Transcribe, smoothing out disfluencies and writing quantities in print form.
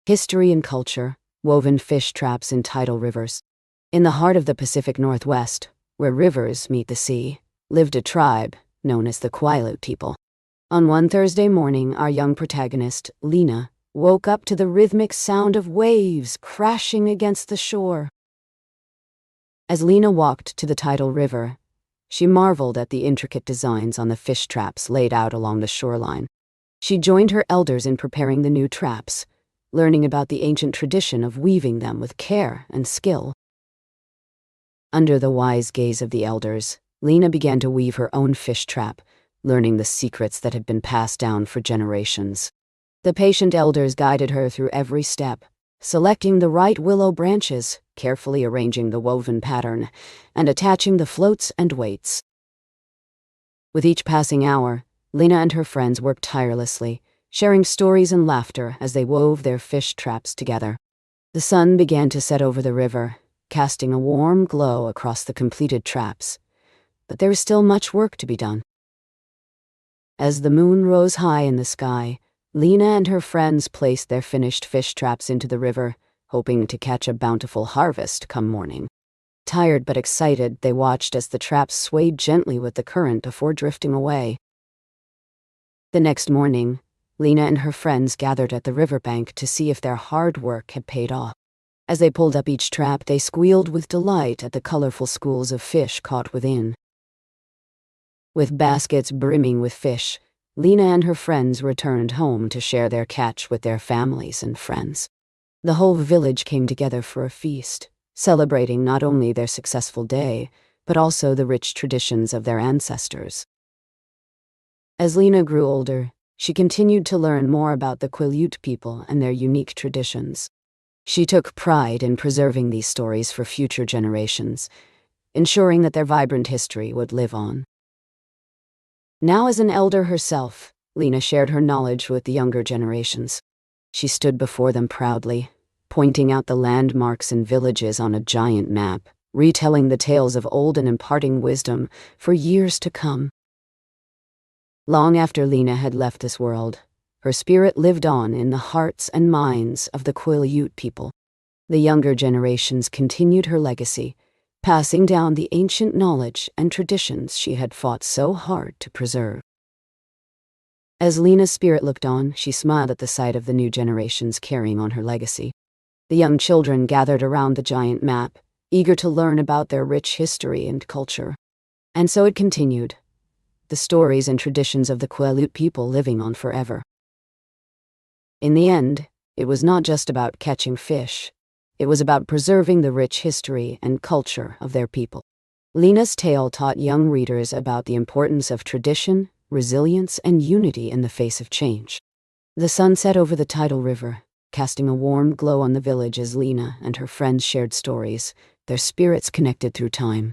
History and culture, woven fish traps in tidal rivers. In the heart of the Pacific Northwest, where rivers meet the sea, lived a tribe known as the Quileute people. On one Thursday morning, our young protagonist, Lena, woke up to the rhythmic sound of waves crashing against the shore. As Lena walked to the tidal river, she marveled at the intricate designs on the fish traps laid out along the shoreline. She joined her elders in preparing the new traps, learning about the ancient tradition of weaving them with care and skill. Under the wise gaze of the elders, Lena began to weave her own fish trap, learning the secrets that had been passed down for generations. The patient elders guided her through every step, selecting the right willow branches, carefully arranging the woven pattern, and attaching the floats and weights. With each passing hour, Lena and her friends worked tirelessly, sharing stories and laughter as they wove their fish traps together. The sun began to set over the river, casting a warm glow across the completed traps, but there was still much work to be done. As the moon rose high in the sky, Lena and her friends placed their finished fish traps into the river, hoping to catch a bountiful harvest come morning. Tired but excited, they watched as the traps swayed gently with the current before drifting away. The next morning, Lena and her friends gathered at the riverbank to see if their hard work had paid off. As they pulled up each trap, they squealed with delight at the colorful schools of fish caught within. With baskets brimming with fish, Lena and her friends returned home to share their catch with their families and friends. The whole village came together for a feast, celebrating not only their successful day, but also the rich traditions of their ancestors. As Lena grew older, she continued to learn more about the Quileute people and their unique traditions. She took pride in preserving these stories for future generations, ensuring that their vibrant history would live on. Now as an elder herself, Lena shared her knowledge with the younger generations. She stood before them proudly, pointing out the landmarks and villages on a giant map, retelling the tales of old and imparting wisdom for years to come. Long after Lena had left this world, her spirit lived on in the hearts and minds of the Quileute people. The younger generations continued her legacy, passing down the ancient knowledge and traditions she had fought so hard to preserve. As Lena's spirit looked on, she smiled at the sight of the new generations carrying on her legacy. The young children gathered around the giant map, eager to learn about their rich history and culture. And so it continued, the stories and traditions of the Quileute people living on forever. In the end, it was not just about catching fish. It was about preserving the rich history and culture of their people. Lena's tale taught young readers about the importance of tradition, resilience, and unity in the face of change. The sun set over the tidal river, casting a warm glow on the village as Lena and her friends shared stories, their spirits connected through time.